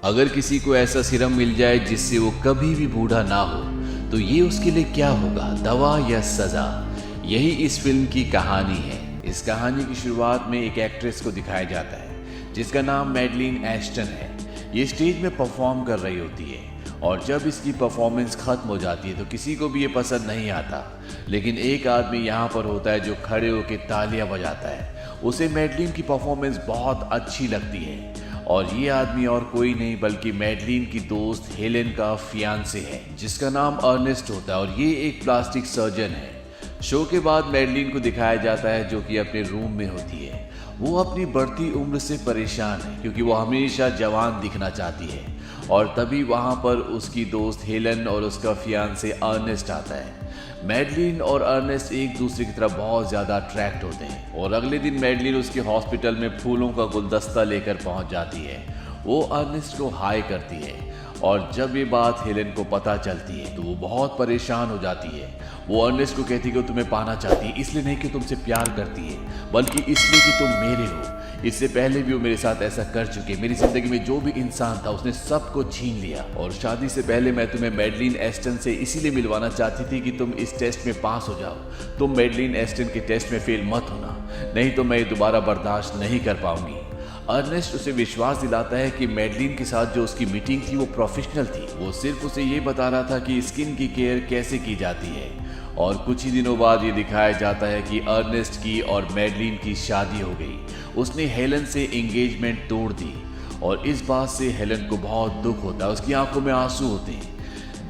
अगर किसी को ऐसा सीरम मिल जाए जिससे वो कभी भी बूढ़ा ना हो, तो ये उसके लिए क्या होगा, दवा या सजा? यही इस फिल्म की कहानी है। इस कहानी की शुरुआत में एक एक्ट्रेस को दिखाया जाता है जिसका नाम मैडलिन एस्टन है। ये स्टेज में परफॉर्म कर रही होती है और जब इसकी परफॉर्मेंस खत्म हो जाती है तो किसी को भी ये पसंद नहीं आता, लेकिन एक आदमी यहाँ पर होता है जो खड़े होकर तालियां बजाता है। उसे मैडलिन की परफॉर्मेंस बहुत अच्छी लगती है और ये आदमी और कोई नहीं बल्कि मैडलिन की दोस्त हेलेन का फियांसे है जिसका नाम अर्नेस्ट होता है और ये एक प्लास्टिक सर्जन है। शो के बाद मैडलिन को दिखाया जाता है जो कि अपने रूम में होती है। वो अपनी बढ़ती उम्र से परेशान है क्योंकि वो हमेशा जवान दिखना चाहती है और तभी वहाँ पर उसकी दोस्त हेलन और उसका फियांसे अर्नेस्ट आता है। मैडलिन और अर्नेस्ट एक दूसरे की तरफ बहुत ज़्यादा अट्रैक्ट होते हैं और अगले दिन मैडलिन उसके हॉस्पिटल में फूलों का गुलदस्ता लेकर पहुंच जाती है। वो अर्नेस्ट को हाय करती है और जब ये बात हेलेन को पता चलती है तो वो बहुत परेशान हो जाती है। वो अर्नेस्ट को कहती है कि वो तुम्हें पाना चाहती है, इसलिए नहीं कि तुमसे प्यार करती है बल्कि इसलिए कि तुम मेरे हो। इससे पहले भी वो मेरे साथ ऐसा कर चुके। मेरी जिंदगी में जो भी इंसान था उसने सब को छीन लिया और शादी से पहले मैं तुम्हें मैडलिन एस्टन से इसीलिए मिलवाना चाहती थी कि तुम इस टेस्ट में पास हो जाओ। तुम मैडलिन एस्टन के टेस्ट में फेल मत होना, नहीं तो मैं दोबारा बर्दाश्त नहीं कर पाऊंगी। अर्नेस्ट उसे विश्वास दिलाता है कि मैडलिन के साथ जो उसकी मीटिंग थी वो प्रोफेशनल थी। वो सिर्फ उसे ये बता रहा था कि स्किन की केयर कैसे की जाती है। और कुछ ही दिनों बाद ये दिखाया जाता है कि अर्नेस्ट की और मैडलिन की शादी हो गई। उसने हेलन से एंगेजमेंट तोड़ दी और इस बात से हेलन को बहुत दुख होता है, उसकी आंखों में आंसू होते हैं।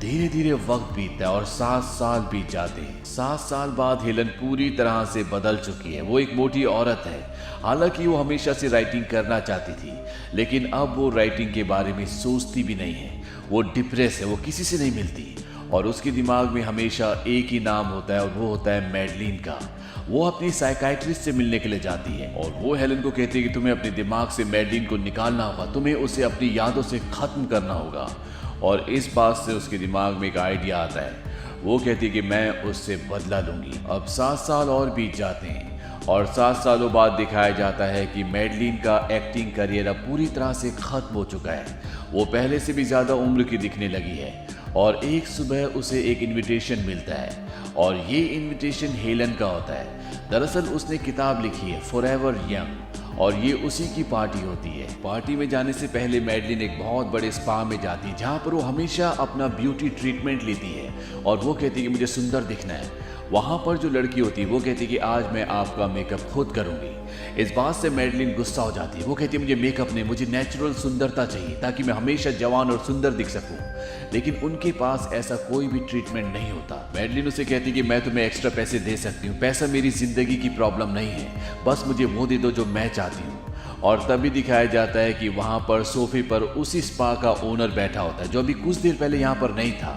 धीरे धीरे वक्त बीतता है और 7 साल बीत जाते हैं। 7 साल बाद हेलन पूरी तरह से बदल चुकी है। वो एक मोटी औरत है। हालांकि वो हमेशा से राइटिंग करना चाहती थी, लेकिन अब वो राइटिंग के बारे में सोचती भी नहीं है। वो डिप्रेस है, वो किसी से नहीं मिलती और उसके दिमाग में हमेशा एक ही नाम होता है और वो होता है मैडलिन का। वो अपनी साइकाइट्रिस्ट से मिलने के लिए जाती है और वो हेलन को कहती है कि तुम्हें अपने दिमाग से मैडलिन को निकालना होगा, तुम्हें उसे अपनी यादों से खत्म करना होगा। और इस बात से उसके दिमाग में एक आइडिया आता है। वो कहती है कि मैं उससे बदला लूंगी। अब 7 साल और बीत जाते हैं और 7 सालों बाद दिखाया जाता है कि मैडलिन का एक्टिंग करियर अब पूरी तरह से खत्म हो चुका है। वो पहले से भी ज़्यादा उम्र की दिखने लगी है और एक सुबह उसे एक इनविटेशन मिलता है और ये इनविटेशन हेलन का होता है। दरअसल उसने किताब लिखी है फॉरएवर यंग और ये उसी की पार्टी होती है। पार्टी में जाने से पहले मैडलिन एक बहुत बड़े स्पा में जाती है जहाँ पर वो हमेशा अपना ब्यूटी ट्रीटमेंट लेती है और वो कहती है कि मुझे सुंदर दिखना है। वहाँ पर जो लड़की होती है वो कहती है कि आज मैं आपका मेकअप खुद करूँगी। इस बात से मैडलिन गुस्सा हो जाती है। वो कहती है मुझे मेकअप नहीं, मुझे नेचुरल सुंदरता चाहिए ताकि मैं हमेशा जवान और सुंदर दिख सकूं। लेकिन उनके पास ऐसा कोई भी ट्रीटमेंट नहीं होता। मैडलिन उसे कहती है कि मैं तुम्हें एक्स्ट्रा पैसे दे सकती हूँ, पैसा मेरी जिंदगी की प्रॉब्लम नहीं है, बस मुझे वो दे दो जो मैं चाहती हूँ। और तभी दिखाया जाता है कि वहाँ पर सोफे पर उसी स्पा का ओनर बैठा होता है जो अभी कुछ देर पहले यहाँ पर नहीं था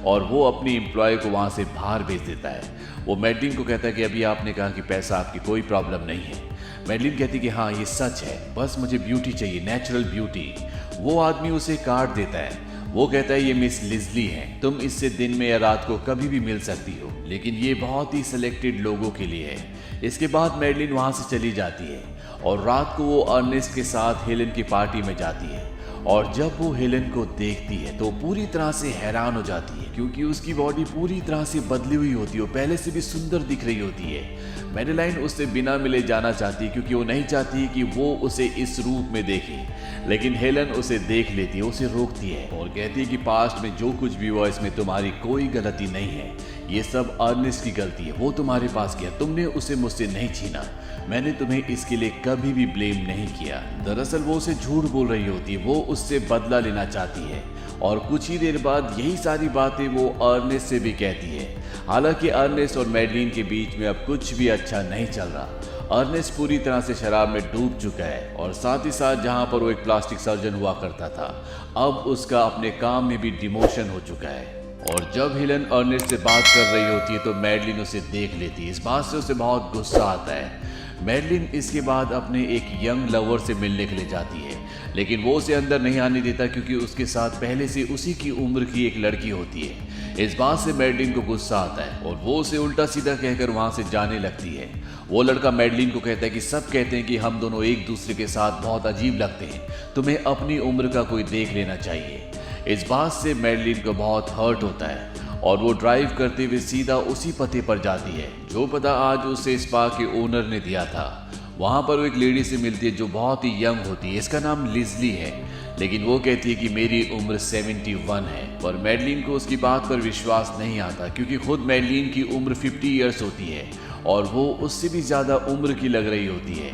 और वो अपनी एम्प्लॉय को वहाँ से बाहर भेज देता है। वो मैडलिन को कहता है कि अभी आपने कहा कि पैसा आपकी कोई प्रॉब्लम नहीं है। मैडलिन कहती है कि हाँ ये सच है, बस मुझे ब्यूटी चाहिए, नेचुरल ब्यूटी। वो आदमी उसे कार्ड देता है। वो कहता है ये मिस लिजली हैं, तुम इससे दिन में या रात को कभी भी मिल सकती हो, लेकिन ये बहुत ही सिलेक्टेड लोगों के लिए है। इसके बाद मैडलिन वहाँ से चली जाती है और रात को वो अर्नेस्ट के साथ हेलन की पार्टी में जाती है और जब वो हेलन को देखती है तो पूरी तरह से हैरान हो जाती है क्योंकि उसकी बॉडी पूरी तरह से बदली हुई होती है, पहले से भी सुंदर दिख रही होती है। मैडलाइन उससे बिना मिले जाना चाहती है क्योंकि वो नहीं चाहती कि वो उसे इस रूप में देखे, लेकिन हेलन उसे देख लेती है, उसे रोकती है और कहती है कि पास्ट में जो कुछ भी हुआ इसमें तुम्हारी कोई गलती नहीं है, ये सब अर्नेस्ट की गलती है। वो तुम्हारे पास गया, तुमने उसे मुझसे नहीं छीना, मैंने तुम्हें इसके लिए कभी भी ब्लेम नहीं किया। दरअसल वो उसे झूठ बोल रही होती है, वो उससे बदला लेना चाहती है और कुछ ही देर बाद यही सारी बातें वो अर्नेस्ट से भी कहती है। हालांकि अर्नेस्ट और मैडलिन के बीच में अब कुछ भी अच्छा नहीं चल रहा। अर्नेस्ट पूरी तरह से शराब में डूब चुका है और साथ ही साथ जहां पर वो एक प्लास्टिक सर्जन हुआ करता था, अब उसका अपने काम में भी डिमोशन हो चुका है। और जब हेलन अर्नेस्ट से बात कर रही होती है तो मैडलिन उसे देख लेती है। इस बात से उसे बहुत गुस्सा आता है। मैडलिन इसके बाद अपने एक यंग लवर से मिलने के लिए जाती है, लेकिन वो उसे अंदर नहीं आने देता क्योंकि उसके साथ पहले से उसी की उम्र की एक लड़की होती है। इस बात से मैडलिन को गुस्सा आता है और वो उसे उल्टा सीधा कहकर वहां से जाने लगती है। वो लड़का मैडलिन को कहता है कि सब कहते हैं कि हम दोनों एक दूसरे के साथ बहुत अजीब लगते हैं, तुम्हें अपनी उम्र का कोई देख लेना चाहिए। इस बात से मैडलिन को बहुत हर्ट होता है और वो ड्राइव करते हुए सीधा उसी पते पर जाती है जो पता आज उसे स्पा के ओनर ने दिया था। वहां पर वो एक लेडी से मिलती है जो बहुत ही यंग होती है, इसका नाम लिजली है, लेकिन वो कहती है कि मेरी उम्र 71 है। पर मैडलिन को उसकी बात पर विश्वास नहीं आता क्योंकि खुद मैडलिन की उम्र 50 ईयर्स होती है और वो उससे भी ज्यादा उम्र की लग रही होती है।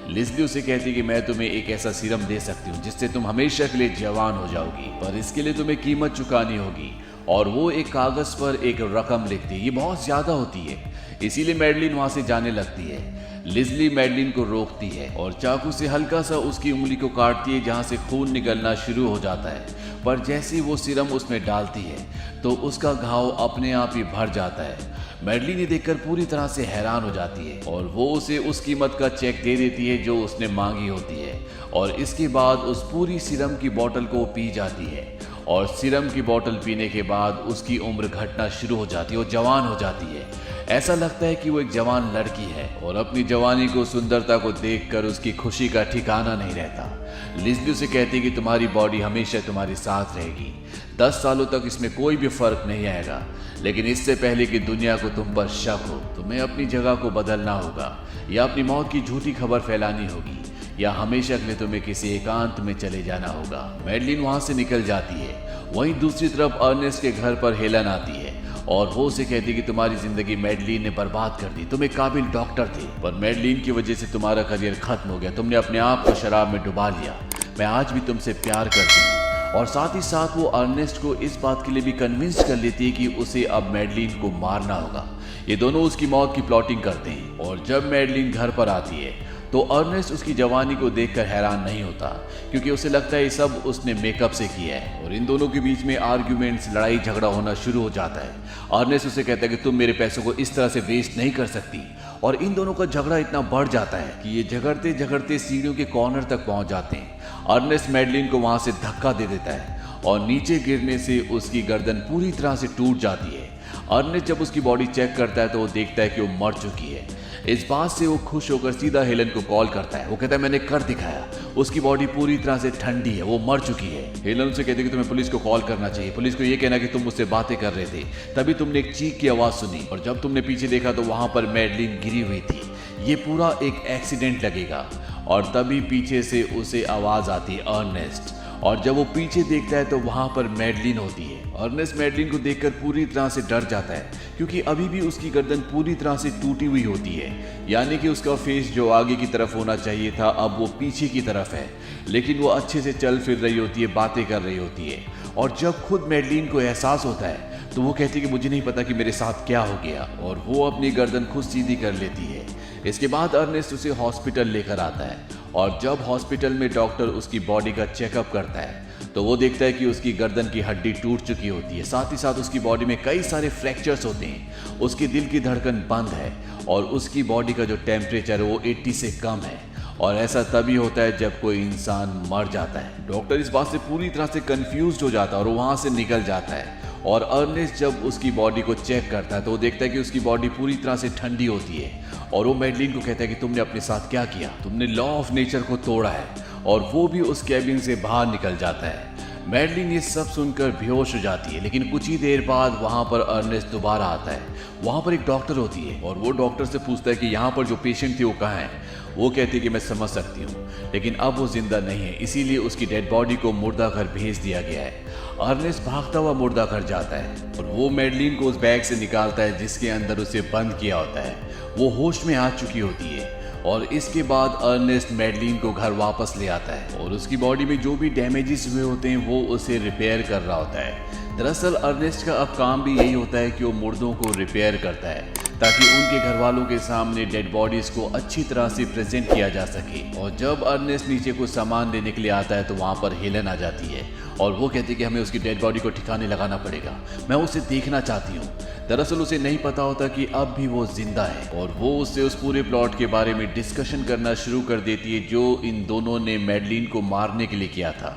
लिजली उसे कहती है कि मैं तुम्हें एक ऐसा सीरम दे सकती हूँ जिससे तुम हमेशा के लिए जवान हो जाओगी, पर इसके लिए तुम्हें कीमत चुकानी होगी। और वो एक कागज पर एक रकम लिखती है, ये बहुत ज्यादा होती है, इसीलिए मैडलिन वहां से जाने लगती है। लिजली मैडलिन को रोकती है और चाकू से हल्का सा उसकी उंगली को काटती है जहां से खून निकलना शुरू हो जाता है। पर जैसे ही वो सीरम उसमें डालती है तो उसका घाव अपने आप ही भर जाता है। मैडलिन ये देखकर पूरी तरह से हैरान हो जाती है और वो उसे उस कीमत का चेक दे देती है जो उसने मांगी होती है और इसके बाद उस पूरी सीरम की बोतल को पी जाती है। और सीरम की बोतल पीने के बाद उसकी उम्र घटना शुरू हो जाती है, वो जवान हो जाती है। ऐसा लगता है कि वो एक जवान लड़की है और अपनी जवानी को, सुंदरता को देखकर उसकी खुशी का ठिकाना नहीं रहता। लिजली उसे कहती है कि तुम्हारी बॉडी हमेशा तुम्हारे साथ रहेगी, 10 सालों तक इसमें कोई भी फर्क नहीं आएगा, लेकिन इससे पहले कि दुनिया को तुम पर शक हो तुम्हें अपनी जगह को बदलना होगा या अपनी मौत की झूठी खबर फैलानी होगी या हमेशा के लिए तुम्हें किसी एकांत में चले जाना होगा। मैडलिन वहां से निकल जाती है। वहीं दूसरी तरफ अर्नेस्ट के घर पर हेलन आती है और वो उसे कहती है कि तुम्हारी जिंदगी मैडलिन ने बर्बाद कर दी, तुम एक काबिल डॉक्टर थे पर मैडलिन की वजह से तुम्हारा करियर खत्म हो गया, तुमने अपने आप को शराब में डुबा लिया, मैं आज भी तुमसे प्यार करती हूँ। और साथ ही साथ वो अर्नेस्ट को इस बात के लिए भी कन्विंस कर लेती है कि उसे अब मैडलिन को मारना होगा। ये दोनों उसकी मौत की प्लॉटिंग करते हैं और जब मैडलिन घर पर आती है तो अर्नेस्ट उसकी जवानी को देखकर हैरान नहीं होता क्योंकि उसे लगता है ये सब उसने मेकअप से किया है। और इन दोनों के बीच में आर्ग्यूमेंट्स, लड़ाई झगड़ा होना शुरू हो जाता है। अर्नेस्ट उसे कहता है कि तुम मेरे पैसों को इस तरह से वेस्ट नहीं कर सकती और इन दोनों का झगड़ा इतना बढ़ जाता है कि ये झगड़ते झगड़ते सीढ़ियों के कॉर्नर तक पहुंच जाते हैं। अर्नेस्ट मैडलिन को वहां से धक्का दे देता है और नीचे गिरने से उसकी गर्दन पूरी तरह से टूट जाती है। अर्नेस्ट जब उसकी बॉडी चेक करता है तो वो देखता है कि वो मर चुकी है। इस बात से वो खुश होकर सीधा हेलन को कॉल करता है। वो कहता है मैंने कर दिखाया, उसकी बॉडी पूरी तरह से ठंडी है, वो मर चुकी है। हेलन से कहती है कि तुम्हें पुलिस को कॉल करना चाहिए, पुलिस को ये कहना कि तुम मुझसे बातें कर रहे थे, तभी तुमने एक चीख की आवाज सुनी और जब तुमने पीछे देखा तो वहां पर मैडलिन गिरी हुई थी, ये पूरा एक एक्सीडेंट लगेगा। और तभी पीछे से उसे आवाज आती है अर्नेस्ट, और जब वो पीछे देखता है तो वहां पर मैडलिन होती है। अर्नेस्ट मैडलिन को देखकर पूरी तरह से डर जाता है क्योंकि अभी भी उसकी गर्दन पूरी तरह से टूटी हुई होती है, यानी कि उसका फेस जो आगे की तरफ होना चाहिए था अब वो पीछे की तरफ है, लेकिन वो अच्छे से चल फिर रही होती है, बातें कर रही होती है। और जब खुद मैडलिन को एहसास होता है तो वो कहती है कि मुझे नहीं पता कि मेरे साथ क्या हो गया, और वो अपनी गर्दन खुद सीधी कर लेती है। इसके बाद अर्नेस्ट उसे हॉस्पिटल लेकर आता है और जब हॉस्पिटल में डॉक्टर उसकी बॉडी का चेकअप करता है तो वो देखता है कि उसकी गर्दन की हड्डी टूट चुकी होती है, साथ ही साथ उसकी बॉडी में कई सारे फ्रैक्चर्स होते हैं, उसकी दिल की धड़कन बंद है और उसकी बॉडी का जो टेम्परेचर है वो 80 से कम है। और ऐसा तभी होता है जब कोई इंसान मर जाता है। डॉक्टर इस बात से पूरी तरह से कंफ्यूज हो जाता है और वहां से निकल जाता है। और अर्नेस्ट जब उसकी बॉडी को चेक करता है तो वो देखता है कि उसकी बॉडी पूरी तरह से ठंडी होती है और वो मैडलिन को कहता है कि तुमने अपने साथ क्या किया, तुमने लॉ ऑफ नेचर को तोड़ा है, और वो भी उस कैबिन से बाहर निकल जाता है। मैडलिन ये सब सुनकर बेहोश हो जाती है, लेकिन कुछ ही देर बाद वहां पर अर्नेस्ट दोबारा आता है। वहां पर एक डॉक्टर होती है और वो डॉक्टर से पूछता है कि यहाँ पर जो पेशेंट थे वो कहाँ है। वो कहती है कि मैं समझ सकती हूँ, लेकिन अब वो जिंदा नहीं है, इसीलिए उसकी डेड बॉडी को मुर्दाघर भेज दिया गया है। अर्नेस्ट भागता हुआ मुर्दाघर जाता है और वो मैडलिन को उस बैग से निकालता है जिसके अंदर उसे बंद किया होता है। वो होश में आ चुकी होती है और इसके बाद अर्नेस्ट मैडलिन को घर वापस ले आता है और उसकी बॉडी में जो भी डैमेजेस हुए होते हैं वो उसे रिपेयर कर रहा होता है। दरअसल अर्नेस्ट का अब काम भी यही होता है कि वो मुर्दों को रिपेयर करता है ताकि उनके घर वालों के सामने डेड बॉडीज को अच्छी तरह से प्रेजेंट किया जा सके। और जब अर्नेस्ट नीचे कुछ सामान लेने के लिए आता है तो वहाँ पर हेलन आ जाती है और वो कहती है कि हमें उसकी डेड बॉडी को ठिकाने लगाना पड़ेगा, मैं उसे देखना चाहती हूँ। दरअसल उसे नहीं पता होता कि अब भी वो जिंदा है और वो उससे उस पूरे प्लॉट के बारे में डिस्कशन करना शुरू कर देती है जो इन दोनों ने मैडलिन को मारने के लिए किया था।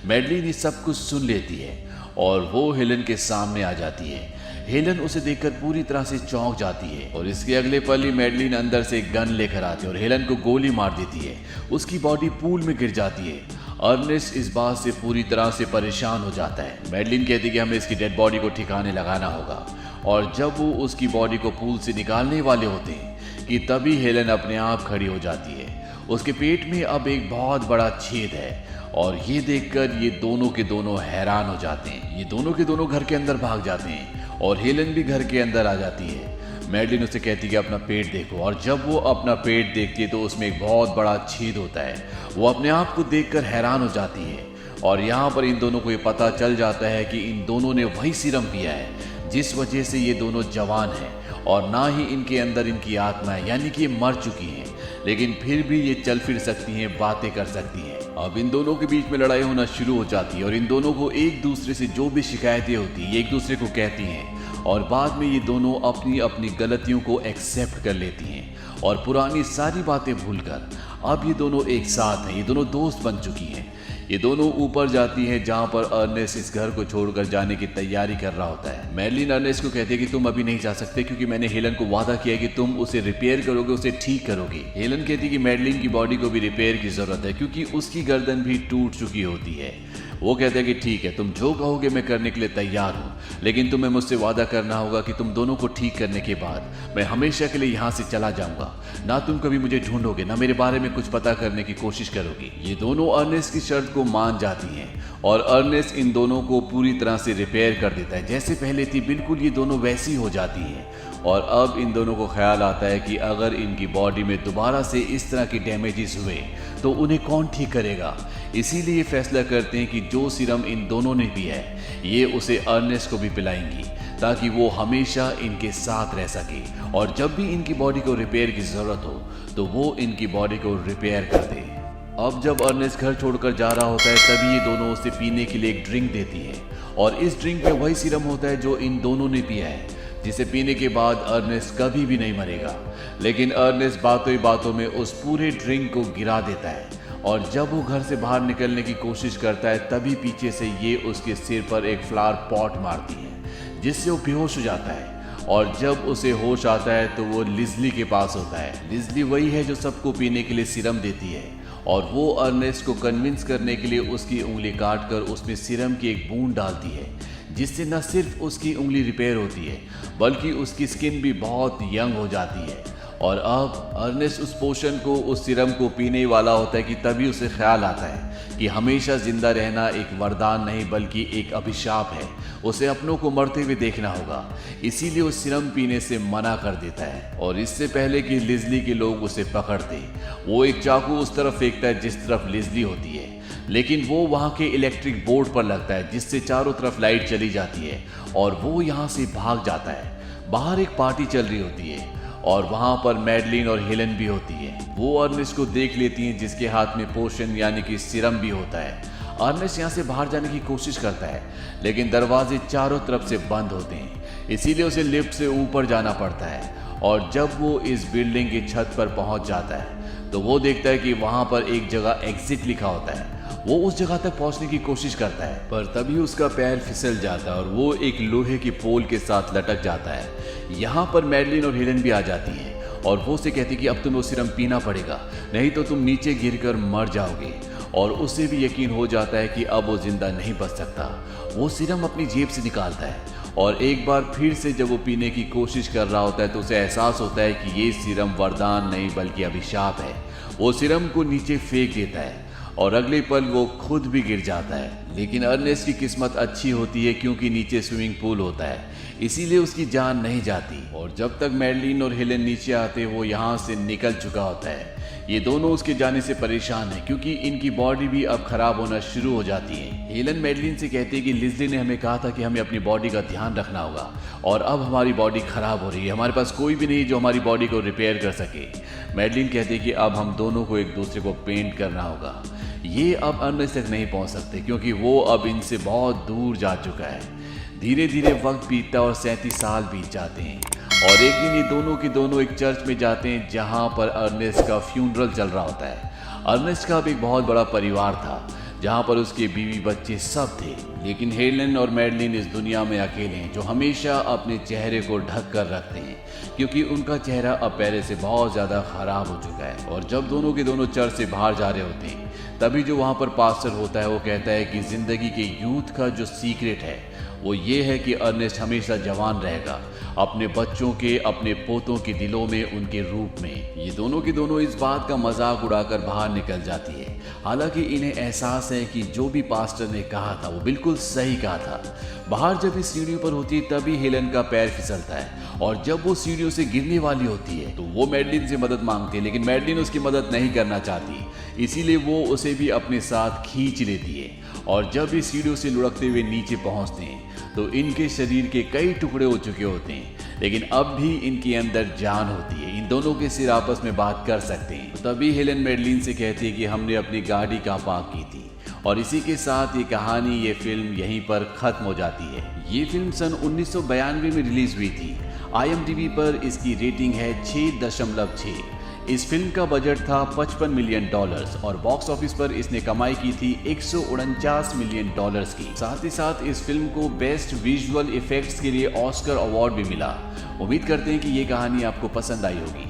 मैडलिन ये सब कुछ सुन लेती है और वो हेलन के सामने आ जाती है। हेलन उसे देखकर पूरी तरह से चौंक जाती है और इसके अगले पल ही मैडलिन अंदर से एक गन लेकर आती है और हेलन को गोली मार देती है। उसकी बॉडी पूल में गिर जाती है। अर्नेस्ट इस बात से पूरी तरह से परेशान हो जाता है। मैडलिन कहती है कि हमें इसकी डेड बॉडी को ठिकाने लगाना होगा और जब वो उसकी बॉडी को पूल से निकालने वाले होते हैं कि तभी हेलन अपने आप खड़ी हो जाती है। उसके पेट में अब एक बहुत बड़ा छेद है और ये देखकर ये दोनों के दोनों हैरान हो जाते हैं। ये दोनों के दोनों घर के अंदर भाग जाते हैं और हेलन भी घर के अंदर आ जाती है। मैडलिन उसे कहती है कि अपना पेट देखो और जब वो अपना पेट देखती है तो उसमें एक बहुत बड़ा छेद होता है। वो अपने आप को देखकर हैरान हो जाती है और यहाँ पर इन दोनों को ये पता चल जाता है कि इन दोनों ने वही सीरम पिया है जिस वजह से ये दोनों जवान हैं और ना ही इनके अंदर इनकी आत्मा है, यानी कि ये मर चुकी हैं, लेकिन फिर भी ये चल फिर सकती हैं, बातें कर सकती हैं। अब इन दोनों के बीच में लड़ाई होना शुरू हो जाती है और इन दोनों को एक दूसरे से जो भी शिकायतें होती है एक दूसरे को कहती हैं और बाद में ये दोनों अपनी अपनी गलतियों को एक्सेप्ट कर लेती हैं और पुरानी सारी बातें भूलकर अब ये दोनों एक साथ हैं। ये दोनों दोस्त बन चुकी हैं। ये दोनों ऊपर जाती हैं जहां पर अर्नेस्ट इस घर को छोड़कर जाने की तैयारी कर रहा होता है। मैडलिन अर्नेस्ट को कहती है कि तुम अभी नहीं जा सकते क्योंकि मैंने हेलन को वादा किया है कि तुम उसे रिपेयर करोगे, उसे ठीक करोगे। हेलन कहती है कि मैडलिन की बॉडी को भी रिपेयर की जरूरत है क्योंकि उसकी गर्दन भी टूट चुकी होती है। वो कहते हैं कि ठीक है, तुम जो कहोगे मैं करने के लिए तैयार हूँ, लेकिन तुम्हें मुझसे वादा करना होगा कि तुम दोनों को ठीक करने के बाद मैं हमेशा के लिए यहाँ से चला जाऊंगा। ना तुम कभी मुझे ढूंढोगे, ना मेरे बारे में कुछ पता करने की कोशिश करोगे। ये दोनों अर्नेस्ट की शर्त को मान जाती हैं और अर्नेस्ट इन दोनों को पूरी तरह से रिपेयर कर देता है। जैसे पहले थी बिल्कुल ये दोनों वैसी हो जाती हैं और अब इन दोनों को ख्याल आता है कि अगर इनकी बॉडी में दोबारा से इस तरह की डैमेजेस हुए तो उन्हें कौन ठीक करेगा। इसीलिए ये फैसला करते हैं कि जो सीरम इन दोनों ने पिया है ये उसे अर्नेस्ट को भी पिलाएंगी ताकि वो हमेशा इनके साथ रह सके और जब भी इनकी बॉडी को रिपेयर की जरूरत हो तो वो इनकी बॉडी को रिपेयर कर दे। अब जब अर्नेस्ट घर छोड़कर जा रहा होता है तभी ये दोनों उसे पीने के लिए एक ड्रिंक देती है और इस ड्रिंक में वही सीरम होता है जो इन दोनों ने पिया है, जिसे पीने के बाद अर्नेस्ट कभी भी नहीं मरेगा। लेकिन अर्नेस्ट बातों ही बातों में उस पूरे ड्रिंक को गिरा देता है और जब वो घर से बाहर निकलने की कोशिश करता है तभी पीछे से ये उसके सिर पर एक फ्लावर पॉट मारती है जिससे वो बेहोश हो जाता है और जब उसे होश आता है तो वो लिज़ली के पास होता है। लिज़ली वही है जो सबको पीने के लिए सीरम देती है और वो अर्नेस्ट को कन्विंस करने के लिए उसकी उंगली काटकर उसमें सीरम की एक बूंद डालती है जिससे न सिर्फ उसकी उंगली रिपेयर होती है बल्कि उसकी स्किन भी बहुत यंग हो जाती है। और अब अर्नेस्ट उस पोशन को, उस सीरम को पीने वाला होता है कि तभी उसे ख्याल आता है कि हमेशा जिंदा रहना एक वरदान नहीं बल्कि एक अभिशाप है। उसे अपनों को मरते हुए देखना होगा, इसीलिए उस सीरम पीने से मना कर देता है। और इससे पहले कि लिज़ली के लोग उसे पकड़ते वो एक चाकू उस तरफ फेंकता है जिस तरफ लिज़ली होती है, लेकिन वो वहाँ के इलेक्ट्रिक बोर्ड पर लगता है जिससे चारों तरफ लाइट चली जाती है और वो यहाँ से भाग जाता है। बाहर एक पार्टी चल रही होती है और वहां पर मैडलिन और हेलन भी होती है। वो अर्नेस्ट को देख लेती हैं जिसके हाथ में पोशन यानी कि सीरम भी होता है। अर्नेस्ट यहाँ से बाहर जाने की कोशिश करता है लेकिन दरवाजे चारों तरफ से बंद होते हैं, इसीलिए उसे लिफ्ट से ऊपर जाना पड़ता है। और जब वो इस बिल्डिंग की छत पर पहुंच जाता है तो वो देखता है कि वहां पर एक जगह एग्जिट लिखा होता है। वो उस जगह तक पहुंचने की कोशिश करता है पर तभी उसका पैर फिसल जाता है और वो एक लोहे की पोल के साथ लटक जाता है। यहाँ पर मैडलिन और हेलन भी आ जाती हैं और वो उसे कहती कि अब तुम्हें वो सीरम पीना पड़ेगा, नहीं तो तुम नीचे गिरकर मर जाओगे। और उसे भी यकीन हो जाता है कि अब वो जिंदा नहीं बच सकता। वो सीरम अपनी जेब से निकालता है और एक बार फिर से जब वो पीने की कोशिश कर रहा होता है तो उसे एहसास होता है कि ये सीरम वरदान नहीं बल्कि अभिशाप है। वो सीरम को नीचे फेंक देता है और अगले पल वो खुद भी गिर जाता है। लेकिन अर्नेस्ट की किस्मत अच्छी होती है क्योंकि नीचे स्विमिंग पूल होता है, इसीलिए उसकी जान नहीं जाती। और जब तक मैडलिन और हेलन नीचे आते वो यहाँ से निकल चुका होता है। ये दोनों उसके जाने से परेशान हैं क्योंकि इनकी बॉडी भी अब खराब होना शुरू हो जाती है। हेलन मैडलिन से कहती है कि लिज़ली ने हमें कहा था कि हमें अपनी बॉडी का ध्यान रखना होगा और अब हमारी बॉडी खराब हो रही है, हमारे पास कोई भी नहीं जो हमारी बॉडी को रिपेयर कर सके। मैडलिन कहती है कि अब हम दोनों को एक दूसरे को पेंट करना होगा। ये अब अर्नेस्ट तक नहीं पहुंच सकते क्योंकि वो अब इनसे बहुत दूर जा चुका है। धीरे धीरे वक्त बीतता और 37 साल बीत जाते हैं और एक दिन ये दोनों के दोनों एक चर्च में जाते हैं जहाँ पर अर्नेस्ट का फ्यूनरल चल रहा होता है। अर्नेस्ट का भी एक बहुत बड़ा परिवार था जहाँ पर उसके बीवी बच्चे सब थे, लेकिन हेलन और मैडलिन इस दुनिया में अकेले हैं जो हमेशा अपने चेहरे को ढक कर रखते हैं क्योंकि उनका चेहरा अब पहले से बहुत ज़्यादा ख़राब हो चुका है। और जब दोनों के दोनों चर्च से बाहर जा रहे होते हैं तभी जो वहाँ पर पास्टर होता है वो कहता है कि ज़िंदगी के यूथ का जो सीक्रेट है वो ये है कि अर्नेस्ट हमेशा जवान रहेगा, अपने बच्चों के, अपने पोतों के दिलों में, उनके रूप में। ये दोनों की दोनों इस बात का मजाक उड़ाकर बाहर निकल जाती है। हालांकि इन्हें एहसास है कि जो भी पास्टर ने कहा था वो बिल्कुल सही कहा था। बाहर जब इस सीढ़ियों पर होती है तभी हेलन का पैर फिसलता है और जब वो सीढ़ियों से गिरने वाली होती है तो वो मैडलिन से मदद मांगती है, लेकिन मैडलिन उसकी मदद नहीं करना चाहती, इसीलिए वो उसे भी अपने साथ खींच लेती है। और जब इस सीढ़ियों से लुढ़कते हुए नीचे पहुंचते हैं तो इनके शरीर के कई टुकड़े हो चुके होते हैं, लेकिन अब भी इनके अंदर जान होती है। इन दोनों के सिर आपस में बात कर सकते हैं। तो तभी हेलन मैडलिन से कहती है कि हमने अपनी गाड़ी कहाँ पार्क की थी। और इसी के साथ ये कहानी, ये फिल्म यहीं पर खत्म हो जाती है। ये फिल्म सन 1992 में रिलीज हुई थी। IMDb पर इसकी रेटिंग है 6.6। इस फिल्म का बजट था $55 मिलियन और बॉक्स ऑफिस पर इसने कमाई की थी $149 मिलियन की। साथ ही साथ इस फिल्म को बेस्ट विजुअल इफेक्ट्स के लिए ऑस्कर अवार्ड भी मिला। उम्मीद करते हैं कि ये कहानी आपको पसंद आई होगी।